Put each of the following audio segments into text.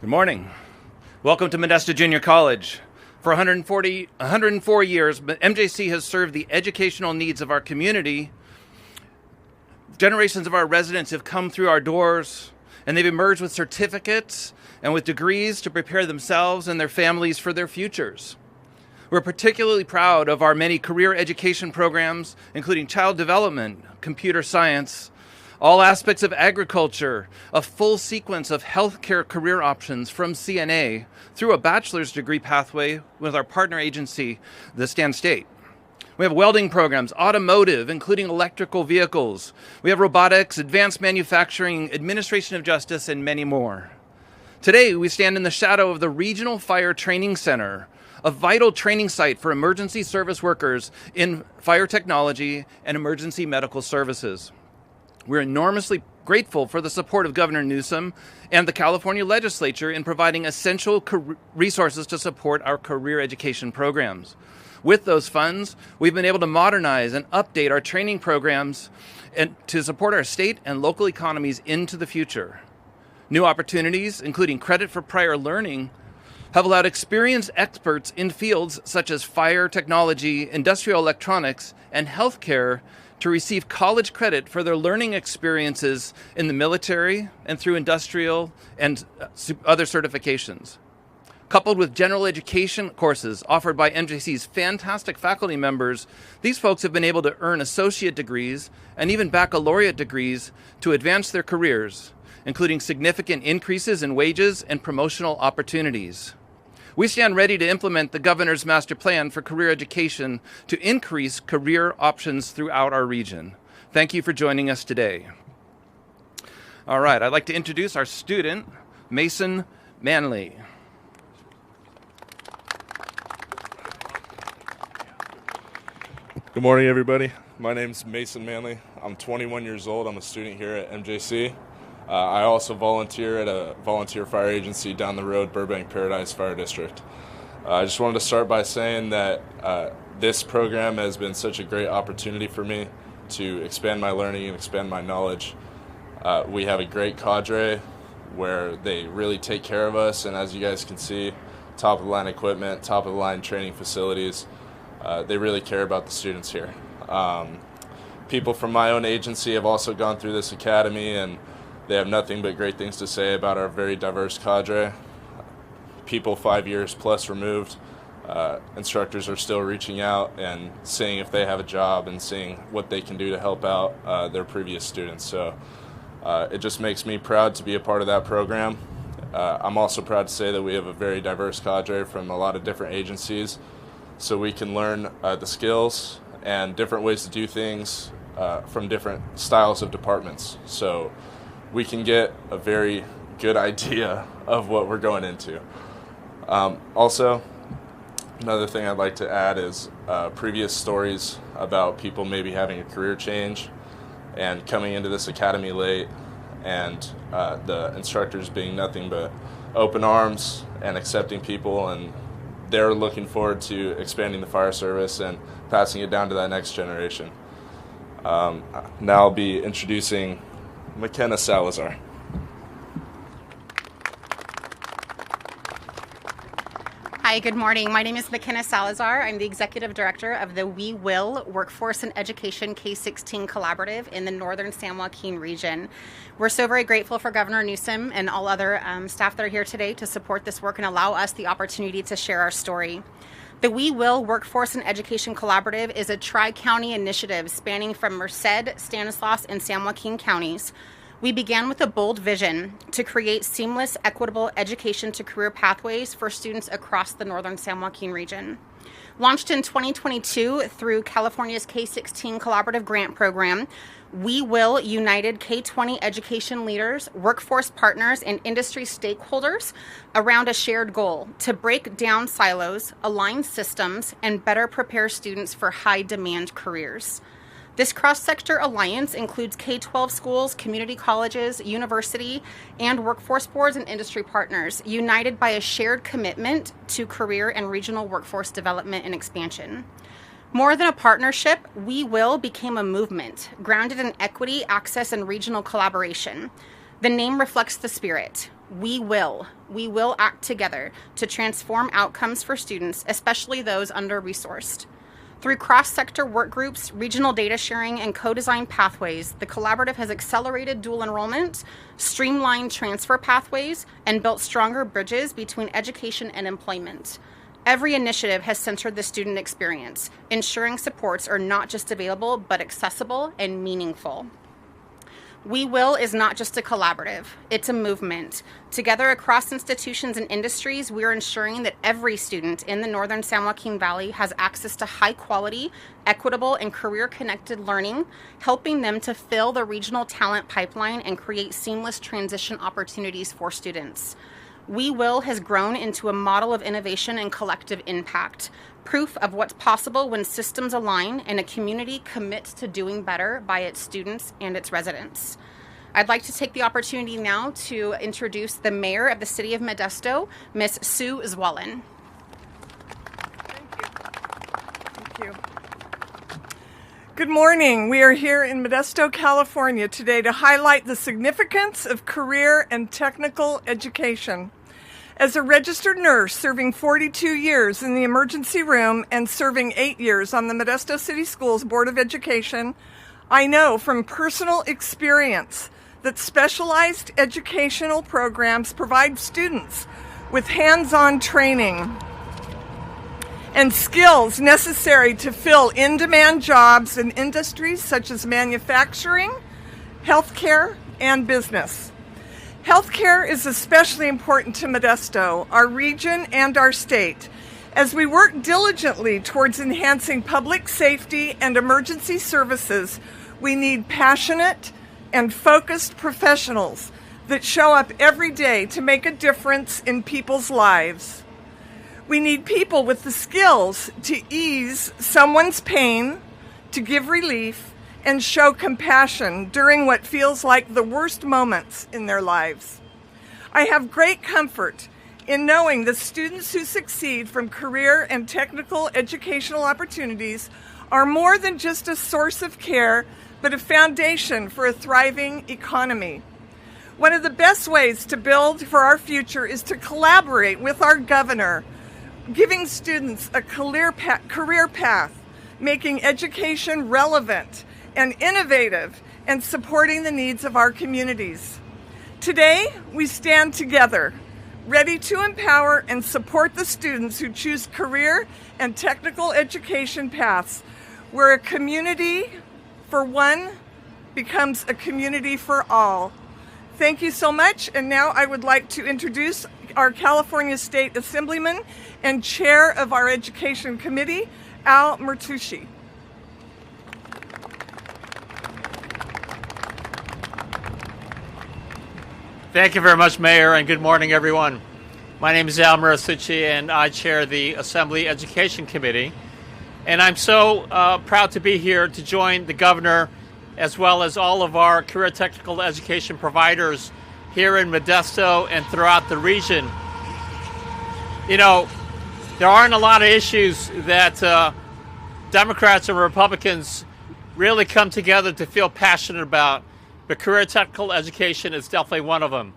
Good morning. Welcome to Modesto Junior College. For 104 years, MJC has served the educational needs of our community. Generations of our residents have come through our doors, and they've emerged with certificates and with degrees to prepare themselves and their families for their futures. We're particularly proud of our many career education programs, including child development, computer science, all aspects of agriculture, a full sequence of healthcare career options from CNA through a bachelor's degree pathway with our partner agency, the Stan State. We have welding programs, automotive, including electrical vehicles. We have robotics, advanced manufacturing, administration of justice, and many more. Today, we stand in the shadow of the Regional Fire Training Center, a vital training site for emergency service workers in fire technology and emergency medical services. We're enormously grateful for the support of Governor Newsom and the California legislature in providing essential resources to support our career education programs. With those funds, we've been able to modernize and update our training programs and to support our state and local economies into the future. New opportunities, including credit for prior learning, have allowed experienced experts in fields such as fire technology, industrial electronics, and healthcare to receive college credit for their learning experiences in the military and through industrial and other certifications. Coupled with general education courses offered by MJC's fantastic faculty members, these folks have been able to earn associate degrees and even baccalaureate degrees to advance their careers, including significant increases in wages and promotional opportunities. We stand ready to implement the Governor's Master Plan for career education to increase career options throughout our region. Thank you for joining us today. All right, I'd like to introduce our student, Mason Manley. Good morning, everybody. My name's Mason Manley. I'm 21 years old. I'm a student here at MJC. I also volunteer at a volunteer fire agency down the road, Burbank Paradise Fire District. I just wanted to start by saying that this program has been such a great opportunity for me to expand my learning and expand my knowledge. We have a great cadre where they really take care of us, and as you guys can see, top-of-the-line equipment, top-of-the-line training facilities. They really care about the students here. People from my own agency have also gone through this academy, and they have nothing but great things to say about our very diverse cadre. People 5 years plus removed, instructors are still reaching out and seeing if they have a job and seeing what they can do to help out their previous students. So it just makes me proud to be a part of that program. I'm also proud to say that we have a very diverse cadre from a lot of different agencies, so we can learn the skills and different ways to do things from different styles of departments. So we can get a very good idea of what we're going into. Also, another thing I'd like to add is previous stories about people maybe having a career change and coming into this academy late, and the instructors being nothing but open arms and accepting people, and they're looking forward to expanding the fire service and passing it down to that next generation. Now I'll be introducing McKenna Salazar. Hi, good morning. My name is McKenna Salazar. I'm the Executive Director of the We Will Workforce and Education K-16 Collaborative in the Northern San Joaquin region. We're so very grateful for Governor Newsom and all other staff that are here today to support this work and allow us the opportunity to share our story. The We Will Workforce and Education Collaborative is a tri-county initiative spanning from Merced, Stanislaus, and San Joaquin counties. We began with a bold vision to create seamless, equitable education to career pathways for students across the Northern San Joaquin region. Launched in 2022 through California's K-16 Collaborative Grant Program, We Will united K-20 education leaders, workforce partners, and industry stakeholders around a shared goal to break down silos, align systems, and better prepare students for high-demand careers. This cross-sector alliance includes K-12 schools, community colleges, university, and workforce boards and industry partners, united by a shared commitment to career and regional workforce development and expansion. More than a partnership, We Will became a movement, grounded in equity, access, and regional collaboration. The name reflects the spirit. We will act together to transform outcomes for students, especially those under-resourced. Through cross-sector work groups, regional data sharing, and co-designed pathways, the collaborative has accelerated dual enrollment, streamlined transfer pathways, and built stronger bridges between education and employment. Every initiative has centered the student experience, ensuring supports are not just available, but accessible and meaningful. We Will is not just a collaborative, it's a movement. Together across institutions and industries, we are ensuring that every student in the Northern San Joaquin Valley has access to high quality, equitable, and career-connected learning, helping them to fill the regional talent pipeline and create seamless transition opportunities for students. We Will has grown into a model of innovation and collective impact, proof of what's possible when systems align and a community commits to doing better by its students and its residents. I'd like to take the opportunity now to introduce the mayor of the city of Modesto, Ms. Sue Zwollen. Thank you. Good morning. We are here in Modesto, California today to highlight the significance of career and technical education. As a registered nurse serving 42 years in the emergency room and serving 8 years on the Modesto City Schools Board of Education, I know from personal experience that specialized educational programs provide students with hands-on training and skills necessary to fill in-demand jobs in industries such as manufacturing, healthcare, and business. Healthcare is especially important to Modesto, our region, and our state, as we work diligently towards enhancing public safety and emergency services. We need passionate and focused professionals that show up every day to make a difference in people's lives. We need people with the skills to ease someone's pain, to give relief, and show compassion during what feels like the worst moments in their lives. I have great comfort in knowing that students who succeed from career and technical educational opportunities are more than just a source of care, but a foundation for a thriving economy. One of the best ways to build for our future is to collaborate with our governor, giving students a career path, making education relevant and innovative, and supporting the needs of our communities. Today, we stand together, ready to empower and support the students who choose career and technical education paths, where a community for one becomes a community for all. Thank you so much, and now I would like to introduce our California State Assemblyman and Chair of our Education Committee, Al Mertucci. Thank you very much, Mayor, and good morning, everyone. My name is Al Mertucci, and I chair the Assembly Education Committee. And I'm so proud to be here to join the governor, as well as all of our career technical education providers here in Modesto and throughout the region. You know, there aren't a lot of issues that Democrats and Republicans really come together to feel passionate about, but career technical education is definitely one of them.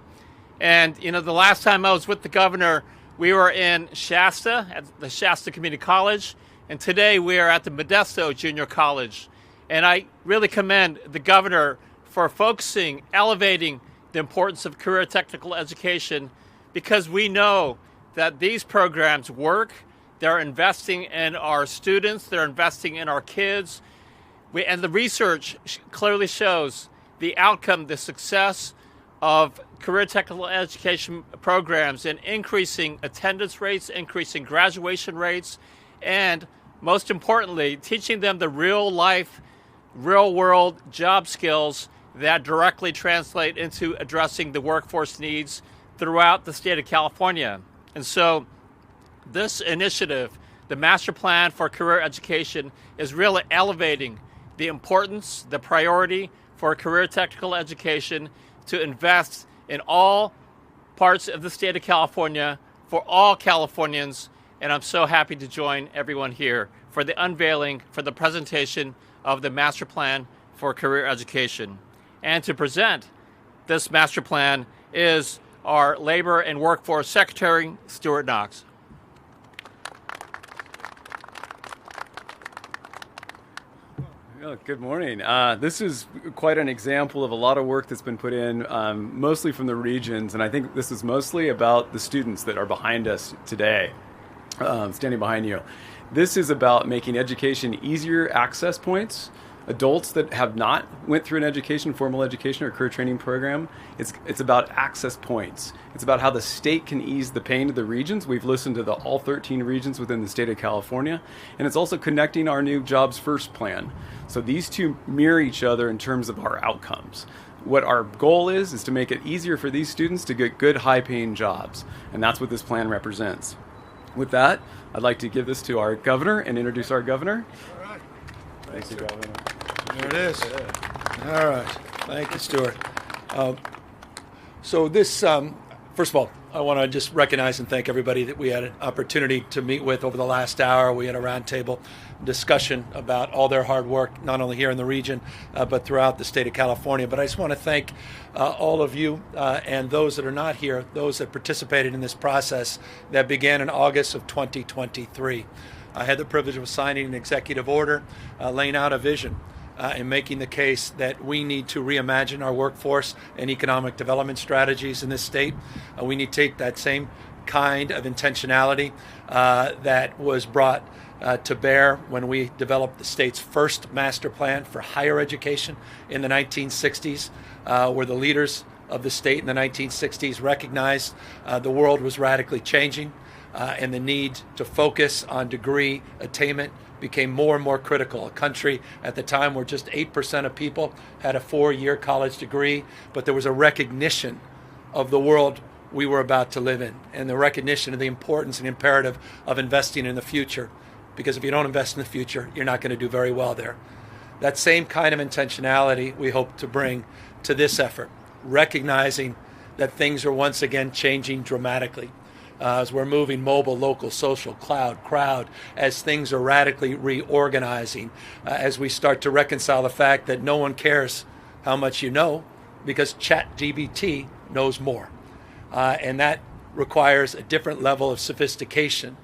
And, you know, the last time I was with the governor, we were in Shasta, at the Shasta Community College, and today we are at the Modesto Junior College. And I really commend the governor for focusing, elevating the importance of career technical education, because we know that these programs work. They're investing in our students, they're investing in our kids, and the research clearly shows the outcome, the success of career technical education programs in increasing attendance rates, increasing graduation rates, and most importantly, teaching them the real life, real world job skills that directly translate into addressing the workforce needs throughout the state of California. And so this initiative, the Master Plan for Career Education, is really elevating the importance, the priority for career technical education to invest in all parts of the state of California for all Californians. And I'm so happy to join everyone here for the unveiling, for the presentation of the Master Plan for Career Education. And to present this Master Plan is our Labor and Workforce Secretary, Stuart Knox. Good morning. This is quite an example of a lot of work that's been put in, mostly from the regions, and I think this is mostly about the students that are behind us today, standing behind you. This is about making education easier access points. Adults that have not went through an education, formal education or career training program, it's about access points. It's about how the state can ease the pain to the regions. We've listened to all 13 regions within the state of California, and it's also connecting our new Jobs First plan. So these two mirror each other in terms of our outcomes. What our goal is to make it easier for these students to get good, high-paying jobs, and that's what this plan represents. With that, I'd like to give this to our governor and introduce our governor. All right. Thank you, Gavin. There it is. All right. Thank you, Stuart. So this, first of all, I want to just recognize and thank everybody that we had an opportunity to meet with over the last hour. We had a roundtable discussion about all their hard work, not only here in the region, but throughout the state of California. But I just want to thank all of you and those that are not here, those that participated in this process that began in August of 2023. I had the privilege of signing an executive order laying out a vision and making the case that we need to reimagine our workforce and economic development strategies in this state. We need to take that same kind of intentionality that was brought to bear when we developed the state's first master plan for higher education in the 1960s, where the leaders of the state in the 1960s recognized the world was radically changing and the need to focus on degree attainment became more and more critical. A country at the time where just 8% of people had a 4-year college degree, but there was a recognition of the world we were about to live in and the recognition of the importance and imperative of investing in the future. Because if you don't invest in the future, you're not going to do very well there. That same kind of intentionality we hope to bring to this effort, recognizing that things are once again changing dramatically. As we're moving mobile, local, social, cloud, crowd, as things are radically reorganizing, as we start to reconcile the fact that no one cares how much you know because ChatGPT knows more. And that requires a different level of sophistication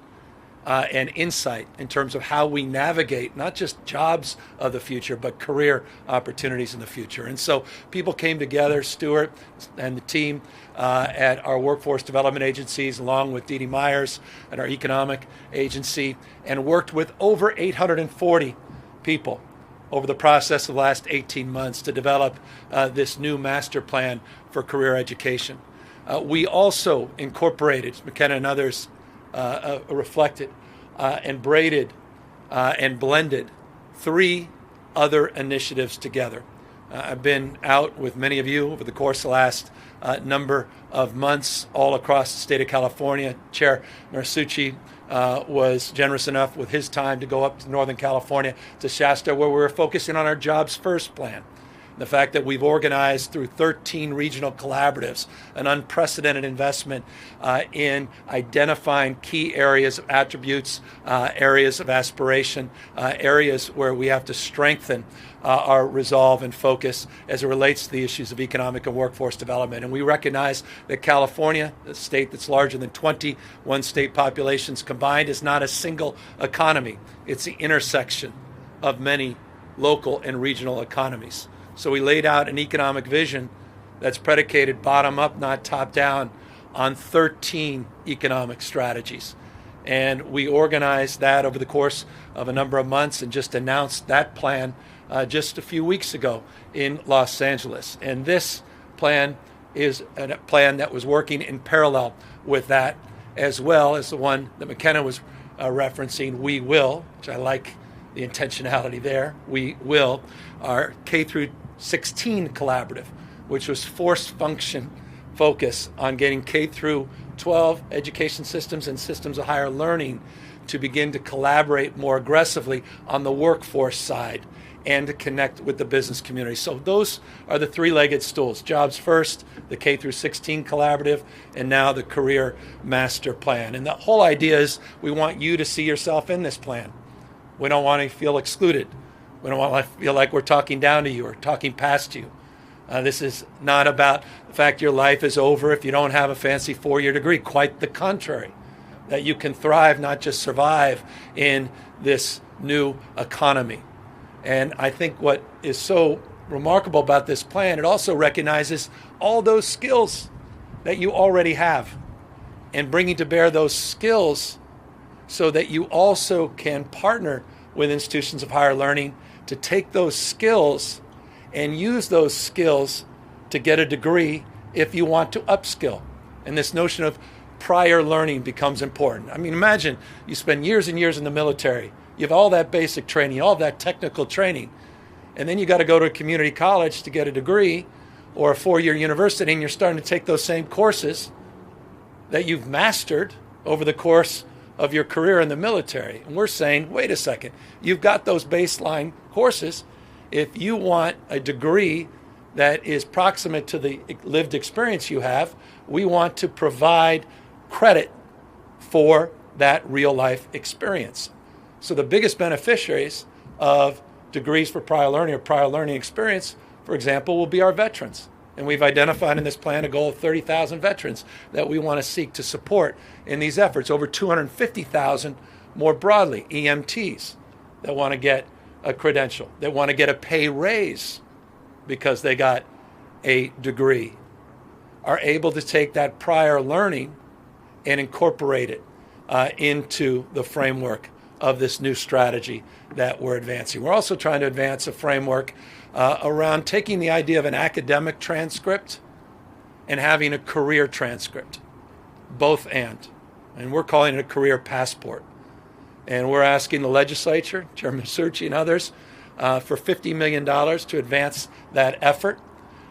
and insight in terms of how we navigate not just jobs of the future, but career opportunities in the future. And so people came together, Stuart and the team at our workforce development agencies, along with Dee Dee Myers at our economic agency, and worked with over 840 people over the process of the last 18 months to develop this new master plan for career education. We also incorporated, McKenna and others reflected and braided and blended 3 other initiatives together. I've been out with many of you over the course of the last number of months all across the state of California. Chair Narsucci was generous enough with his time to go up to Northern California to Shasta, where we were focusing on our Jobs First plan. The fact that we've organized through 13 regional collaboratives an unprecedented investment in identifying key areas of attributes, areas of aspiration, areas where we have to strengthen our resolve and focus as it relates to the issues of economic and workforce development. And we recognize that California, a state that's larger than 21 state populations combined, is not a single economy. It's the intersection of many local and regional economies. So we laid out an economic vision that's predicated bottom up, not top down, on 13 economic strategies. And we organized that over the course of a number of months and just announced that plan just a few weeks ago in Los Angeles. And this plan is a plan that was working in parallel with that, as well as the one that McKenna was referencing, We Will, which I like the intentionality there. We Will, our K through 16 collaborative, which was force function focus on getting K through 12 education systems and systems of higher learning to begin to collaborate more aggressively on the workforce side and to connect with the business community. So those are the 3-legged stools: Jobs First, the K through 16 collaborative, and now the Career Master Plan. And the whole idea is we want you to see yourself in this plan. We don't want to feel excluded. We don't want to feel like we're talking down to you or talking past you. This is not about the fact your life is over if you don't have a fancy 4-year degree. Quite the contrary, that you can thrive, not just survive, in this new economy. And I think what is so remarkable about this plan, it also recognizes all those skills that you already have and bringing to bear those skills so that you also can partner with institutions of higher learning to take those skills and use those skills to get a degree if you want to upskill. And this notion of prior learning becomes important. I mean, imagine you spend years and years in the military. You have all that basic training, all that technical training, and then you got to go to a community college to get a degree or a 4-year university, and you're starting to take those same courses that you've mastered over the course of your career in the military. And we're saying, wait a second, you've got those baseline courses. If you want a degree that is proximate to the lived experience you have, we want to provide credit for that real life experience. So the biggest beneficiaries of degrees for prior learning or prior learning experience, for example, will be our veterans. And we've identified in this plan a goal of 30,000 veterans that we want to seek to support in these efforts. Over 250,000 more broadly, EMTs that want to get a credential, that want to get a pay raise because they got a degree, are able to take that prior learning and incorporate it into the framework of this new strategy that we're advancing. We're also trying to advance a framework around taking the idea of an academic transcript and having a career transcript, both and we're calling it a career passport. And we're asking the legislature, Chairman Succi and others, for $50 million to advance that effort.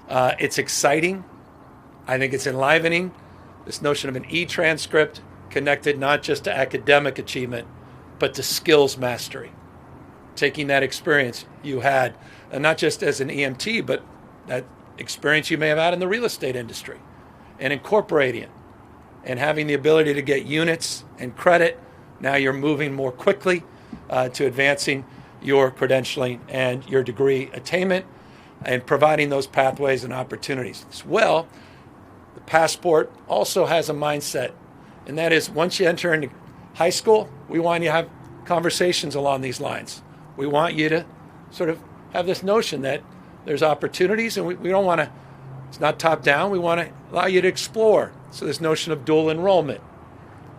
It's exciting. I think it's enlivening, this notion of an e-transcript connected not just to academic achievement, but to skills mastery. Taking that experience you had, and not just as an EMT, but that experience you may have had in the real estate industry, and incorporating it, and having the ability to get units and credit. Now you're moving more quickly to advancing your credentialing and your degree attainment, and providing those pathways and opportunities. As well, the passport also has a mindset, and that is once you enter into high school, we want you to have conversations along these lines. We want you to sort of have this notion that there's opportunities, and we don't want to, it's not top down, we want to allow you to explore. So this notion of dual enrollment,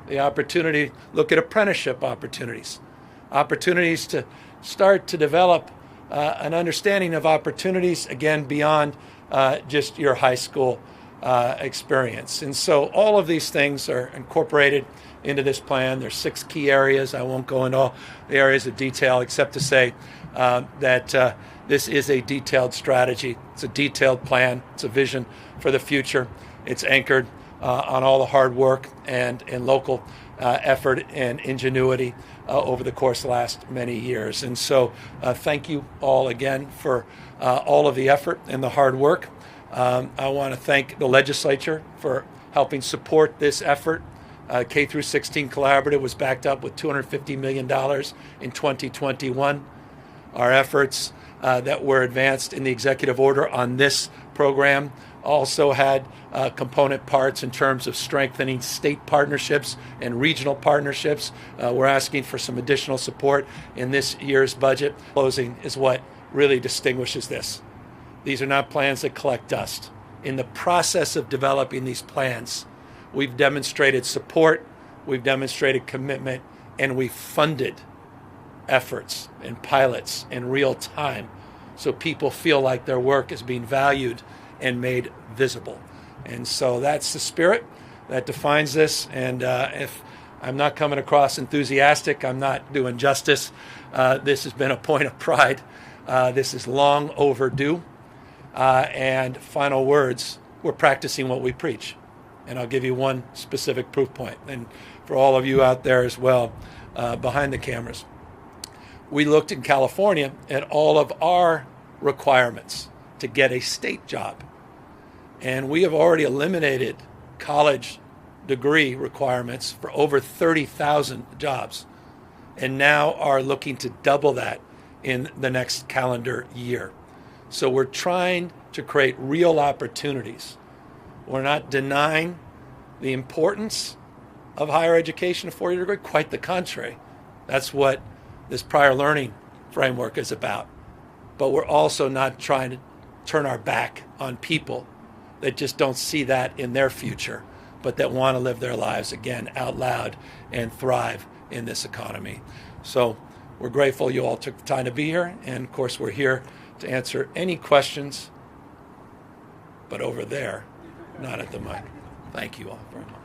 the opportunity to look at apprenticeship opportunities, opportunities to start to develop an understanding of opportunities, again, beyond just your high school experience. And so all of these things are incorporated into this plan. There's 6 key areas. I won't go into all the areas of detail except to say that this is a detailed strategy. It's a detailed plan. It's a vision for the future. It's anchored on all the hard work and local effort and ingenuity over the course of the last many years. And so thank you all again for all of the effort and the hard work. I want to thank the legislature for helping support this effort. K through 16 Collaborative was backed up with $250 million in 2021. Our efforts that were advanced in the executive order on this program also had component parts in terms of strengthening state partnerships and regional partnerships. We're asking for some additional support in this year's budget. Closing is what really distinguishes this. These are not plans that collect dust. In the process of developing these plans, we've demonstrated support, we've demonstrated commitment, and we've funded efforts and pilots in real time so people feel like their work is being valued and made visible. And so that's the spirit that defines this. And if I'm not coming across enthusiastic, I'm not doing justice. This has been a point of pride. This is long overdue. And final words, we're practicing what we preach. And I'll give you one specific proof point. And for all of you out there as well, behind the cameras, we looked in California at all of our requirements to get a state job. And we have already eliminated college degree requirements for over 30,000 jobs, and now are looking to double that in the next calendar year. So we're trying to create real opportunities. We're not denying the importance of higher education, a four-year degree. Quite the contrary. That's what this prior learning framework is about. But we're also not trying to turn our back on people that just don't see that in their future, but that want to live their lives again out loud and thrive in this economy. So we're grateful you all took the time to be here, and of course we're here to answer any questions, but over there, not at the mic. Thank you all very much.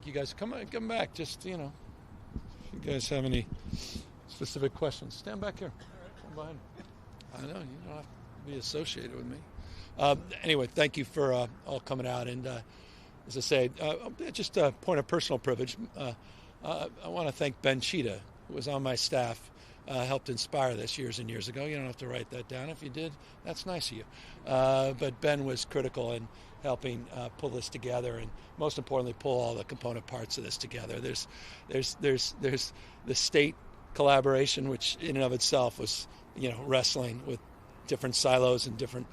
You guys come back. Just, if you guys have any specific questions, stand back here. Come behind. I know, you don't have to be associated with me. Anyway, thank you for all coming out. And as I say, just a point of personal privilege, I want to thank Ben Cheetah, who was on my staff, helped inspire this years and years ago. You don't have to write that down. If you did, that's nice of you. But Ben was critical in helping pull this together, and most importantly, pull all the component parts of this together. There's the state collaboration, which in and of itself was, wrestling with different silos and different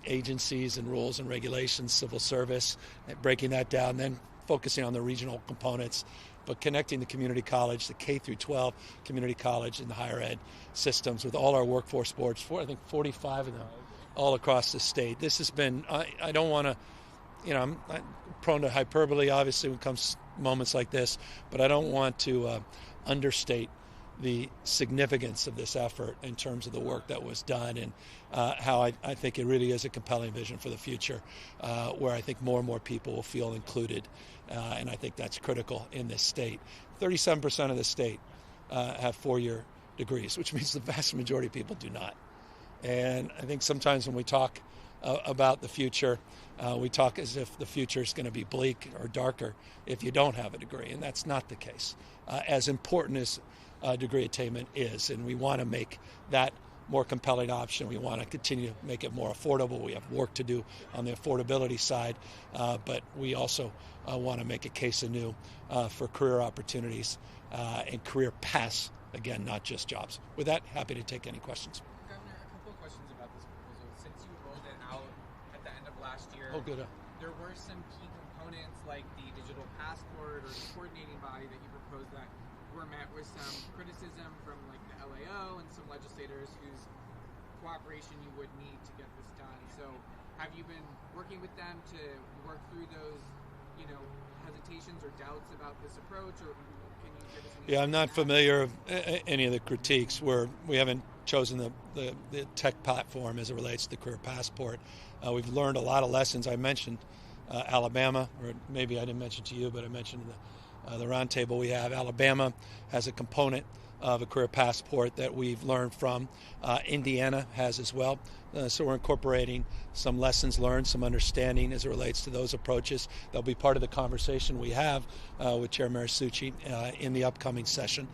agencies and rules and regulations, civil service, and breaking that down, then focusing on the regional components, but connecting the community college, the K through 12 community college and the higher ed systems with all our workforce boards, I think 45 of them, all across the state. This has been, I don't want to, I'm prone to hyperbole, obviously, when it comes to moments like this, but I don't want to understate the significance of this effort in terms of the work that was done, and how I think it really is a compelling vision for the future, where I think more and more people will feel included, and I think that's critical in this state. 37% of the state have four-year degrees, which means the vast majority of people do not. And I think sometimes when we talk about the future, we talk as if the future is going to be bleak or darker if you don't have a degree, and that's not the case. As important as degree attainment is, and we want to make that more compelling option. We want to continue to make it more affordable. We have work to do on the affordability side, but we also want to make a case anew for career opportunities and career paths, again, not just jobs. With that, happy to take any questions. Governor, a couple of questions about this proposal. Since you rolled it out at the end of last year, there were some key components like the digital passport or the coordinating body that you proposed that were met with some criticism from like the LAO and some legislators whose cooperation you would need to get this done. So have you been working with them to work through those, hesitations or doubts about this approach, or can you give us any? Yeah, I'm not familiar of any of the critiques where we haven't chosen the tech platform as it relates to the career passport. We've learned a lot of lessons. I mentioned Alabama, or maybe I didn't mention to you, but I mentioned the roundtable we have. Alabama has a component of a career passport that we've learned from. Indiana has as well. So we're incorporating some lessons learned, some understanding as it relates to those approaches. They'll be part of the conversation we have with Chair Marisucci in the upcoming session.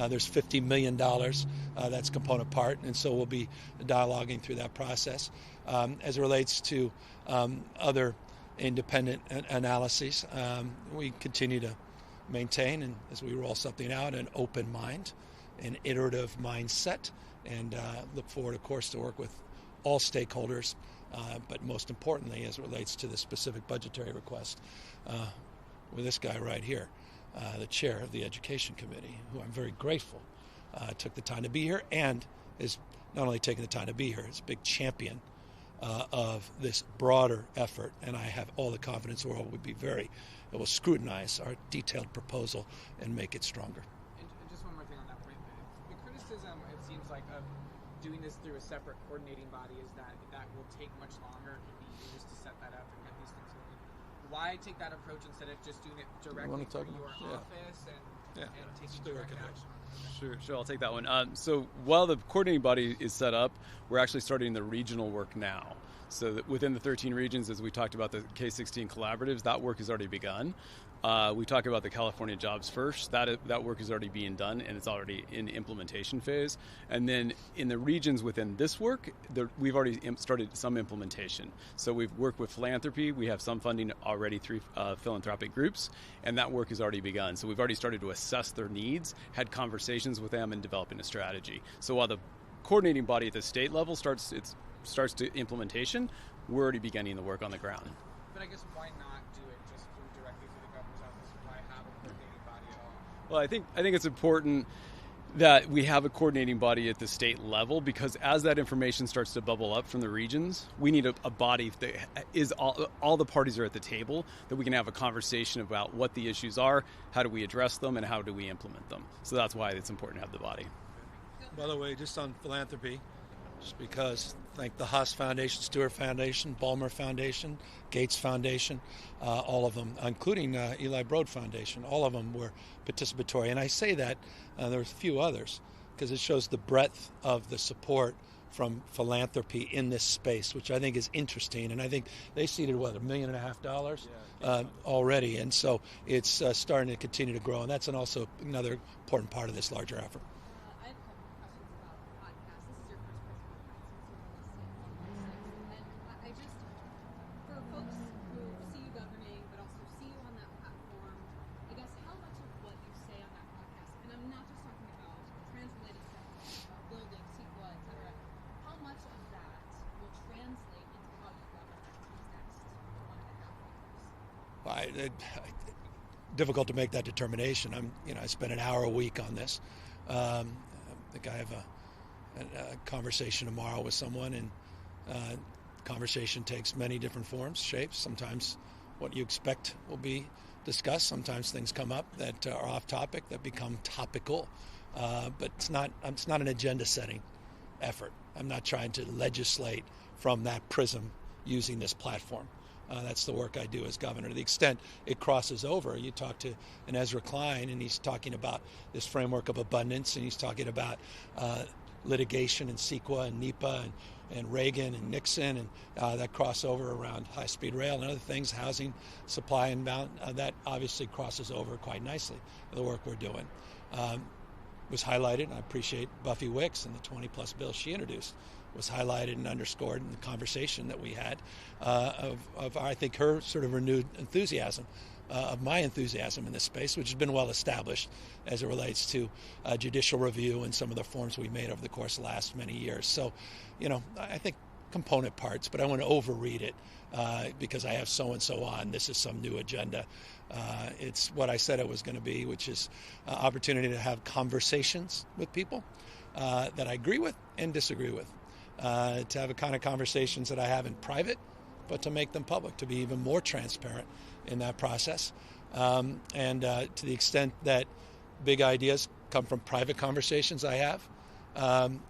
There's $50 million that's component part, and so we'll be dialoguing through that process. As it relates to other independent analyses, we continue to maintain, and as we roll something out, an open mind, an iterative mindset, and look forward, of course, to work with all stakeholders, but most importantly, as it relates to the specific budgetary request, with this guy right here, the chair of the Education Committee, who I'm very grateful took the time to be here, and is not only taking the time to be here, is a big champion of this broader effort, and I have all the confidence in the world it will scrutinize our detailed proposal and make it stronger. And just one more thing on that point. The criticism, it seems like, of doing this through a separate coordinating body is that will take much longer. It could be years to set that up and get these things going. Why take that approach instead of just doing it directly through your office and taking direct action? Sure, I'll take that one. So while the coordinating body is set up, we're actually starting the regional work now. So that within the 13 regions, as we talked about the K-16 collaboratives, that work has already begun. We talk about the California Jobs First. That work is already being done, and it's already in implementation phase. And then in the regions within this work, we've already started some implementation. So we've worked with philanthropy. We have some funding already through philanthropic groups, and that work has already begun. So we've already started to assess their needs, had conversations with them, and developing a strategy. So while the coordinating body at the state level starts to implementation, we're already beginning the work on the ground. But I guess why not do it just directly through the governor's office? Why have a coordinating body at all? Well, I think it's important that we have a coordinating body at the state level, because as that information starts to bubble up from the regions, we need a body that is all the parties are at the table, that we can have a conversation about what the issues are, how do we address them, and how do we implement them. So that's why it's important to have the body. By the way, just on philanthropy, just because thank the Haas Foundation, Stewart Foundation, Ballmer Foundation, Gates Foundation, all of them, including Eli Broad Foundation, all of them were participatory. And I say that, there were a few others, because it shows the breadth of the support from philanthropy in this space, which I think is interesting. And I think they seeded, $1.5 million already. And so it's starting to continue to grow. And that's also another important part of this larger effort. I have a couple of questions about podcasts. This is your first press conference since you released it on May 6th. And I just, for folks who see you governing, but also see you on that platform, I guess how much of what you say on that podcast, and I'm not just talking about trans-related stuff, building, CEQA, et cetera, how much of that will translate into how you govern these next 1.5 years? Difficult to make that determination. I spend an hour a week on this. I think I have a conversation tomorrow with someone, and conversation takes many different forms, shapes. Sometimes what you expect will be discussed. Sometimes things come up that are off topic, that become topical. But it's not an agenda-setting effort. I'm not trying to legislate from that prism using this platform. That's the work I do as governor. To the extent it crosses over, you talk to an Ezra Klein, and he's talking about this framework of abundance, and he's talking about litigation and CEQA and NEPA and Reagan and Nixon, and that crossover around high-speed rail and other things, housing, supply and balance, that obviously crosses over quite nicely with the work we're doing. Was highlighted, and I appreciate Buffy Wicks and the 20-plus bills she introduced, was highlighted and underscored in the conversation that we had of I think, her sort of renewed enthusiasm, of my enthusiasm in this space, which has been well established as it relates to judicial review and some of the reforms we made over the course of the last many years. So, I think component parts, but I want to overread it because I have so-and-so on. This is some new agenda. It's what I said it was going to be, which is opportunity to have conversations with people that I agree with and disagree with, to have the kind of conversations that I have in private, but to make them public, to be even more transparent in that process. And to the extent that big ideas come from private conversations I have,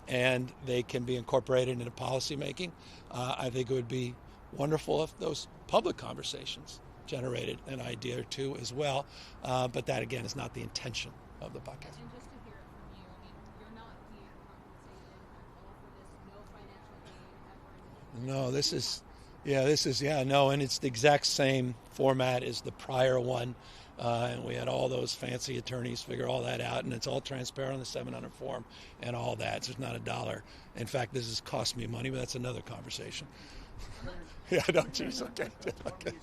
and they can be incorporated into policy making, I think it would be wonderful if those public conversations generated an idea or two as well. But that, again, is not the intention of the podcast. And just to hear it from you, I mean, you're not being compensated at all for this, no financial gain ever. And it's the exact same format as the prior one. And we had all those fancy attorneys figure all that out, and it's all transparent on the 700 form and all that. So it's not $1. In fact, this has cost me money, but that's another conversation. Yeah, no, geez, okay. Okay.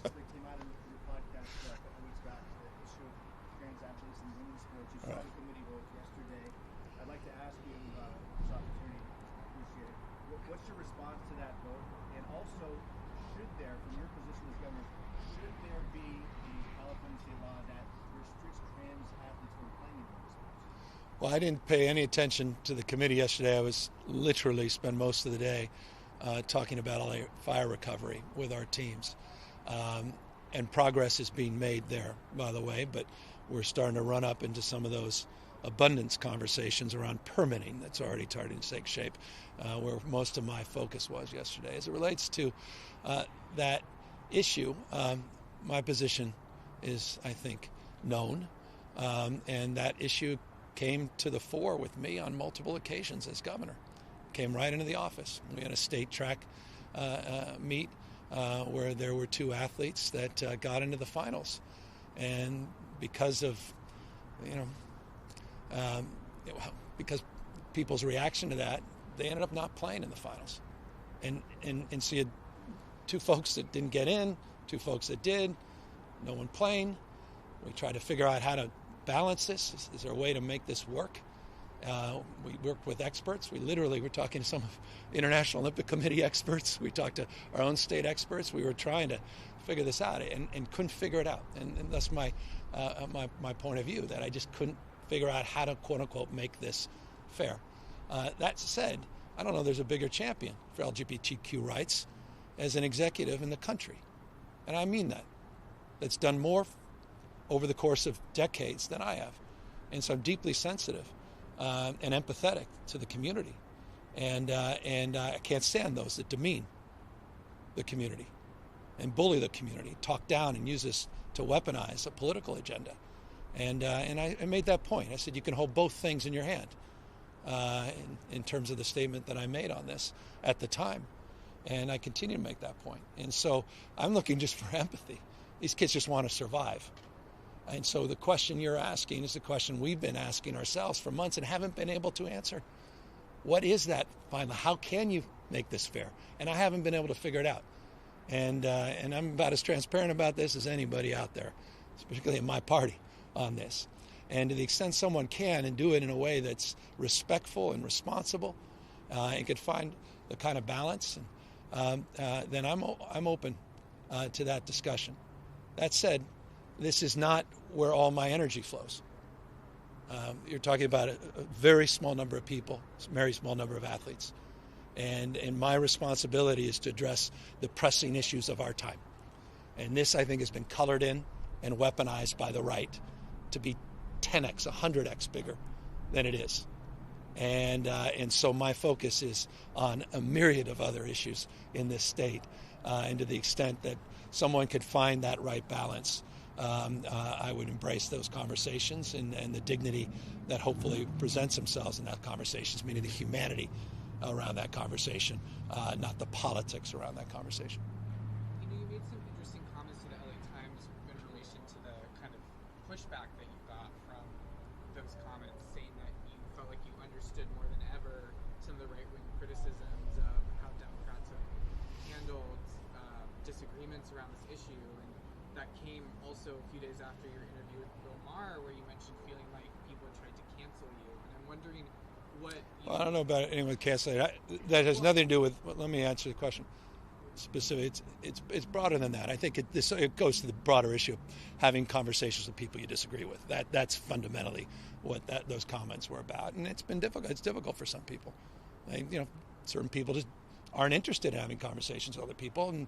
What's your response to that vote? And also, should there, from your position as governor, should there be a California state law that restricts trans athletes from playing in those sports? Well, I didn't pay any attention to the committee yesterday. I was literally spent most of the day talking about LA fire recovery with our teams. And progress is being made there, by the way, but we're starting to run up into some of those abundance conversations around permitting that's already starting to take shape, where most of my focus was yesterday. As it relates to that issue, my position is, I think, known, and that issue came to the fore with me on multiple occasions as governor. Came right into the office. We had a state track meet where there were two athletes that got into the finals, and because of because people's reaction to that, they ended up not playing in the finals. And so you had two folks that didn't get in, two folks that did, no one playing. We tried to figure out how to balance this. Is there a way to make this work? We worked with experts. We literally were talking to some of International Olympic Committee experts. We talked to our own state experts. We were trying to figure this out and couldn't figure it out. And that's my point of view, that I just couldn't figure out how to, quote unquote, make this fair. That said, I don't know there's a bigger champion for LGBTQ rights as an executive in the country. And I mean that. That's done more over the course of decades than I have. And so I'm deeply sensitive and empathetic to the community. And I can't stand those that demean the community and bully the community, talk down and use this to weaponize a political agenda. And I made that point. I said, you can hold both things in your hand in terms of the statement that I made on this at the time. And I continue to make that point. And so I'm looking just for empathy. These kids just want to survive. And so the question you're asking is the question we've been asking ourselves for months and haven't been able to answer. What is that finally? How can you make this fair? And I haven't been able to figure it out. And I'm about as transparent about this as anybody out there, particularly in my party, on this. And to the extent someone can and do it in a way that's respectful and responsible, and can find the kind of balance, then I'm open to that discussion. That said, this is not where all my energy flows. You're talking about a very small number of people, a very small number of athletes. And my responsibility is to address the pressing issues of our time. And this, I think, has been colored in and weaponized by the right to be 10x, 100x bigger than it is. And so my focus is on a myriad of other issues in this state. And to the extent that someone could find that right balance, I would embrace those conversations and the dignity that hopefully presents themselves in that conversations, meaning the humanity around that conversation, not the politics around that conversation. You know, you made some interesting comments to the LA Times in relation to the kind of pushback that you got from those comments, saying that you felt like you understood more than ever some of the right-wing criticisms of how Democrats have handled disagreements around this issue. And that came also a few days after your interview with Bill Maher, where you mentioned feeling like people tried to cancel you. And I'm wondering what you... Well, I don't know about anyone canceling. That has nothing to do with... Well, let me answer the question. Specific. It's broader than that. I think it goes to the broader issue of having conversations with people you disagree with. That's fundamentally what those comments were about. And it's been difficult. It's difficult for some people. Certain people just aren't interested in having conversations with other people, and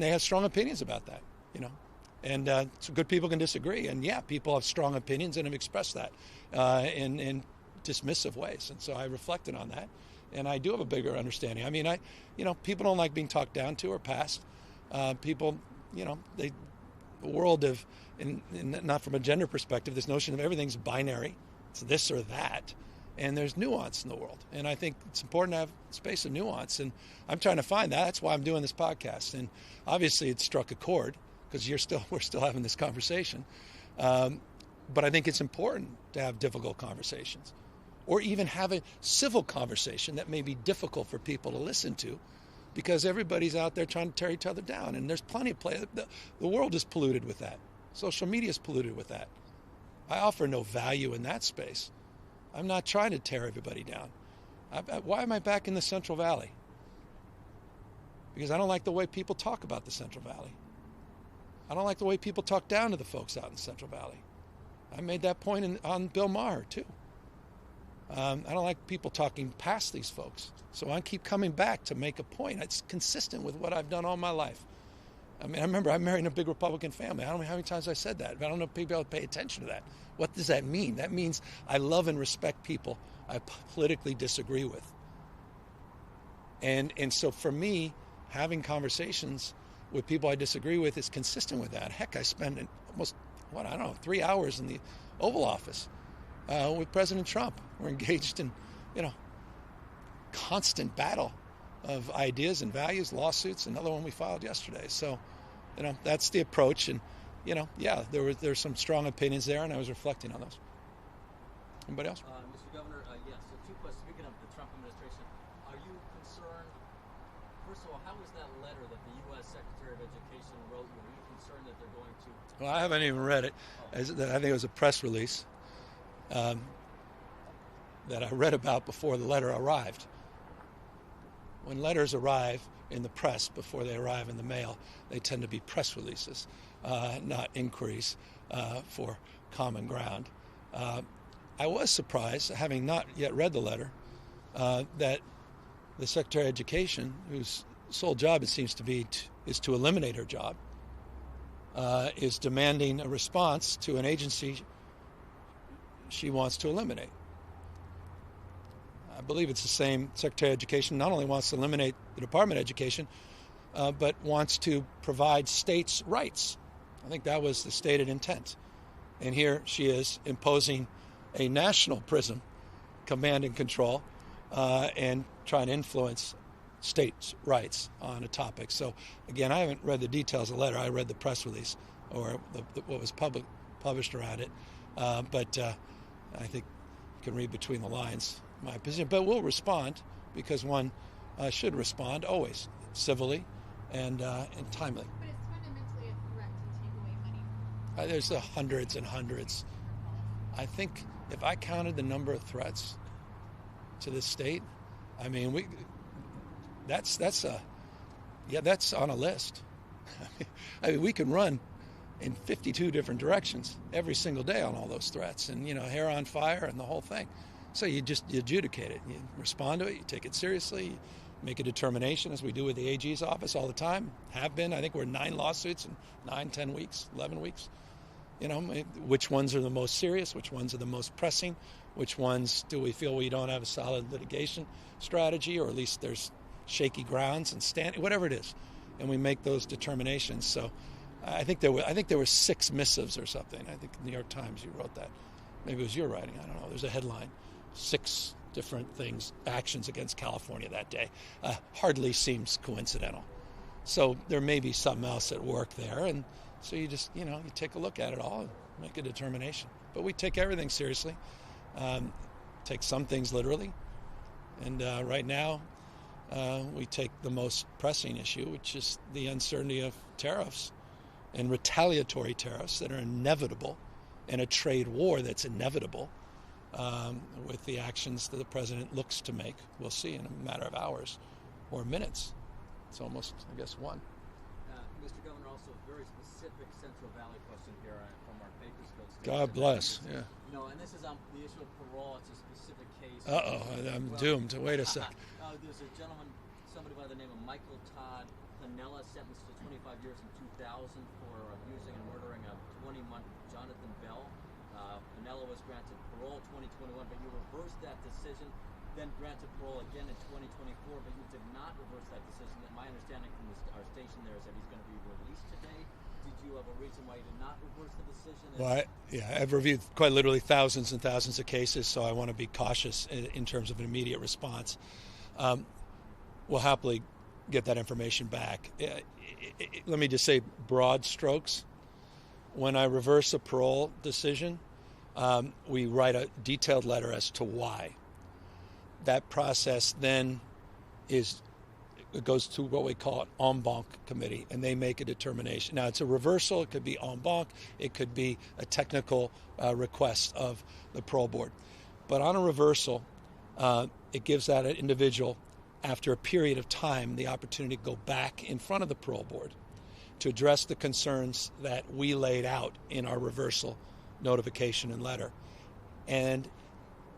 they have strong opinions about that. And so good people can disagree, and people have strong opinions and have expressed that in dismissive ways. And so I reflected on that, and I do have a bigger understanding. I mean, people don't like being talked down to or passed. People, the world of, not from a gender perspective, this notion of everything's binary. It's this or that. And there's nuance in the world. And I think it's important to have space of nuance. And I'm trying to find that. That's why I'm doing this podcast. And obviously it struck a chord because we're still having this conversation. But I think it's important to have difficult conversations, or even have a civil conversation that may be difficult for people to listen to, because everybody's out there trying to tear each other down. And there's plenty of play. The world is polluted with that. Social media is polluted with that. I offer no value in that space. I'm not trying to tear everybody down. Why am I back in the Central Valley? Because I don't like the way people talk about the Central Valley. I don't like the way people talk down to the folks out in the Central Valley. I made that point on Bill Maher, too. I don't like people talking past these folks. So I keep coming back to make a point. It's consistent with what I've done all my life. I mean, I remember I married in a big Republican family. I don't know how many times I said that, but I don't know if people pay attention to that. What does that mean? That means I love and respect people I politically disagree with. And so for me, having conversations with people I disagree with is consistent with that. Heck, I spend almost, 3 hours in the Oval Office with President Trump. We're engaged in, constant battle of ideas and values, lawsuits, another one we filed yesterday. So, that's the approach. And, there's some strong opinions there, and I was reflecting on those. Anybody else? Mr. Governor, yes. So 2 questions. Speaking of the Trump administration, are you concerned, first of all, how was that letter that the U.S. Secretary of Education wrote you? Are you concerned that they're going to... Well, I haven't even read it. I think it was a press release that I read about before the letter arrived. When letters arrive in the press before they arrive in the mail, they tend to be press releases, not inquiries for common ground. I was surprised, having not yet read the letter, that the Secretary of Education, whose sole job it seems to be is to eliminate her job, is demanding a response to an agency she wants to eliminate. believe it's the same Secretary of Education, not only wants to eliminate the Department of Education, but wants to provide states' rights. I think that was the stated intent. And here she is imposing a national prism, command and control, and trying to influence states' rights on a topic. So, again, I haven't read the details of the letter. I read the press release or what was published around it. But I think you can read between the lines my position. But we'll respond because one should respond always civilly and timely. But it's fundamentally a threat to take away money. There's hundreds and hundreds. I think if I counted the number of threats to this state, I mean, that's on a list. I mean, we can run in 52 different directions every single day on all those threats, and hair on fire and the whole thing. So you adjudicate it, you respond to it, you take it seriously, you make a determination, as we do with the AG's office all the time. Have been. I think we're in 9 lawsuits in 9, 10 weeks, 11 weeks. Which ones are the most serious? Which ones are the most pressing? Which ones do we feel we don't have a solid litigation strategy, or at least there's shaky grounds and whatever it is, and we make those determinations. So I think there were 6 missives or something. I think the New York Times, you wrote that. Maybe it was your writing. I don't know. There's a headline: 6 different things, actions against California that day. Hardly seems coincidental. So there may be something else at work there, and so you just you take a look at it all and make a determination. But we take everything seriously. Take some things literally, and right now we take the most pressing issue, which is the uncertainty of tariffs and retaliatory tariffs that are inevitable, and a trade war that's inevitable with the actions that the president looks to make. We'll see in a matter of hours or minutes. It's almost, I guess, one. Mr. Governor, also a very specific Central Valley question here from our Bakersfield station. God bless. Yeah. And this is on the issue of parole. It's a specific case. I'm doomed. Wait a sec. There's a gentleman, somebody by the name of Michael Todd Piniella, sentenced to 25 years in 2000 for abusing and murdering a 20-month Jonathan Bell. Piniella was granted parole 2021, but you reversed that decision, then granted parole again in 2024, but you did not reverse that decision. And my understanding from our station there is that he's going to be released today. Did you have a reason why you did not reverse the decision? Well, I've reviewed quite literally thousands and thousands of cases, so I want to be cautious in terms of an immediate response. We'll happily get that information back. Let me just say broad strokes. When I reverse a parole decision, we write a detailed letter as to why. That process then goes to what we call an en banc committee, and they make a determination. Now, it's a reversal. It could be en banc. It could be a technical request of the parole board. But on a reversal, it gives that individual, after a period of time, the opportunity to go back in front of the parole board to address the concerns that we laid out in our reversal notification and letter. And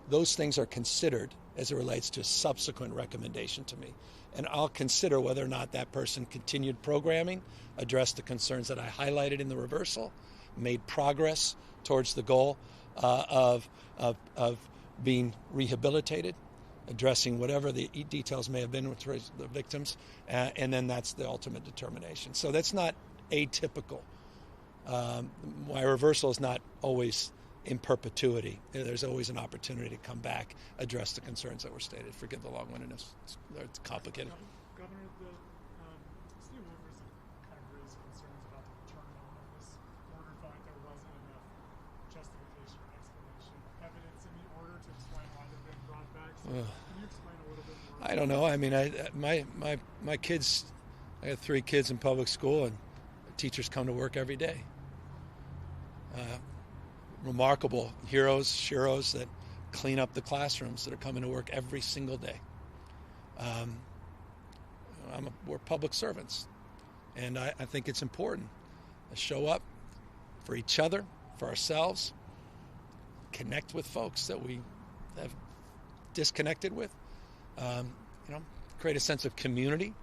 those things are considered as it relates to a subsequent recommendation to me. And I'll consider whether or not that person continued programming, addressed the concerns that I highlighted in the reversal, made progress towards the goal of being rehabilitated, addressing whatever the details may have been with the victims, and then that's the ultimate determination. So that's not atypical. My reversal is not always in perpetuity. There's always an opportunity to come back, address the concerns that were stated. Forgive the long-windedness. It's complicated. Governor, the Steve Rivers kind of raised concerns about the determining of this order, thought there wasn't enough justification or explanation, evidence in the order to explain why they've been brought back. So can you explain a little bit more? I don't know. I mean, my kids, I have 3 kids in public school, and teachers come to work every day. Remarkable heroes, sheroes that clean up the classrooms that are coming to work every single day. We're public servants, and I think it's important to show up for each other, for ourselves, connect with folks that we have disconnected with, create a sense of community,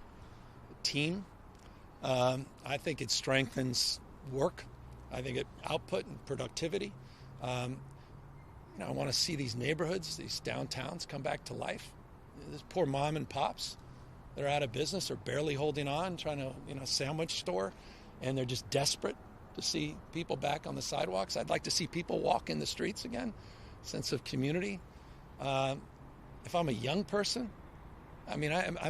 team. I think it strengthens work. I think it output and productivity. I want to see these neighborhoods, these downtowns come back to life. These poor mom and pops, they're out of business or barely holding on, trying to, sandwich store, and they're just desperate to see people back on the sidewalks. I'd like to see people walk in the streets again, sense of community. If I'm a young person, I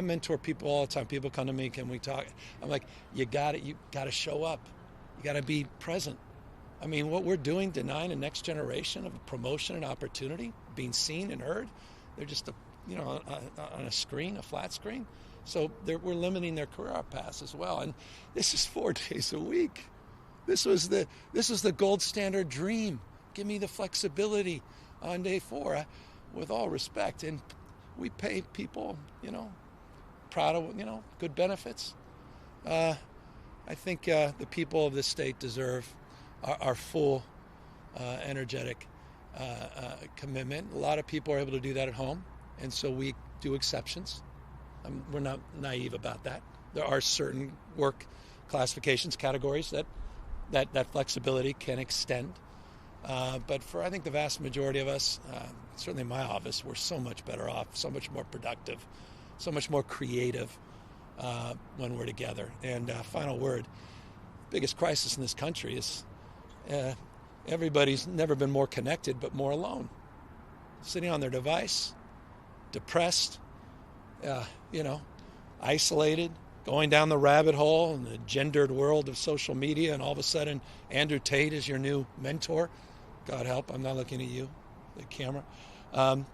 mentor people all the time. People come to me, can we talk? I'm like, you got to show up. You got to be present. What we're doing, denying the next generation of promotion and opportunity, being seen and heard, they're just on a screen, a flat screen. So we're limiting their career paths as well. And this is 4 days a week. This was the gold standard dream. Give me the flexibility on day 4, with all respect. And we pay people, proud of, good benefits. I think the people of this state deserve our full, energetic commitment. A lot of people are able to do that at home, and so we do exceptions. We're not naive about that. There are certain work classifications, categories that flexibility can extend. But for, I think, the vast majority of us, certainly in my office, we're so much better off, so much more productive, so much more creative when we're together. And final word, biggest crisis in this country is everybody's never been more connected but more alone. Sitting on their device, depressed, isolated, going down the rabbit hole in the gendered world of social media, and all of a sudden Andrew Tate is your new mentor. God help, I'm not looking at you, the camera. And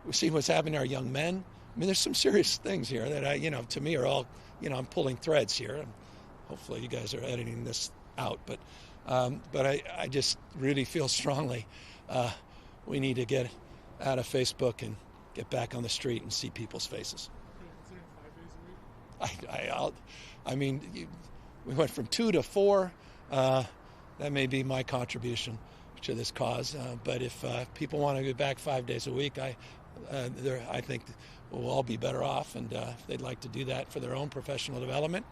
we see what's happening to our young men. There's some serious things here that to me are all, I'm pulling threads here. And hopefully you guys are editing this out, but I just really feel strongly we need to get out of Facebook and get back on the street and see people's faces. We went from 2 to 4. That may be my contribution to this cause. But if people want to get back 5 days a week, I think we'll all be better off. And if they'd like to do that for their own professional development,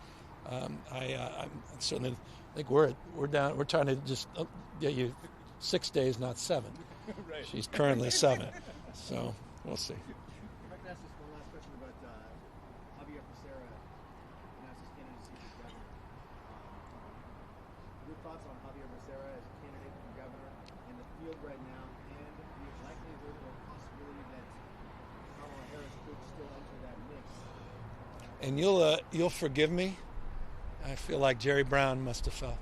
I certainly think we're down. We're trying to just get you 6 days, not 7. Right. She's currently 7, so we'll see. If I can ask just one last question about Javier Becerra announced his candidacy for governor. Your thoughts on Javier Becerra as a candidate for governor in the field right now, and the likelihood or possibility that Kamala Harris could still enter that mix? And you'll forgive me. I feel like Jerry Brown must have felt.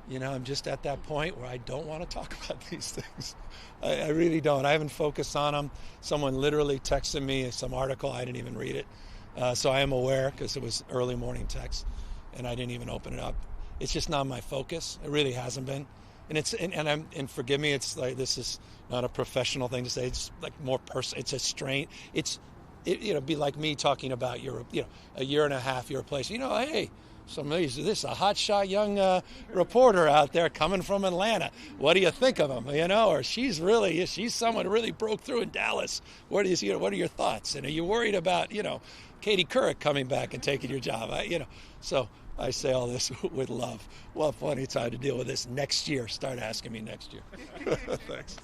I'm just at that point where I don't want to talk about these things. I really don't. I haven't focused on them. Someone literally texted me some article. I didn't even read it. So I am aware because it was early morning text, and I didn't even open it up. It's just not my focus. It really hasn't been. And forgive me. It's like, this is not a professional thing to say. It's like more personal. It's a strain. It'd be like me talking about a year and a half your place. Hey. This is a hotshot young reporter out there coming from Atlanta. What do you think of him? Or she's someone who really broke through in Dallas. What are your thoughts? And are you worried about Katie Couric coming back and taking your job? So I say all this with love. We'll have plenty of time to deal with this next year. Start asking me next year. Thanks.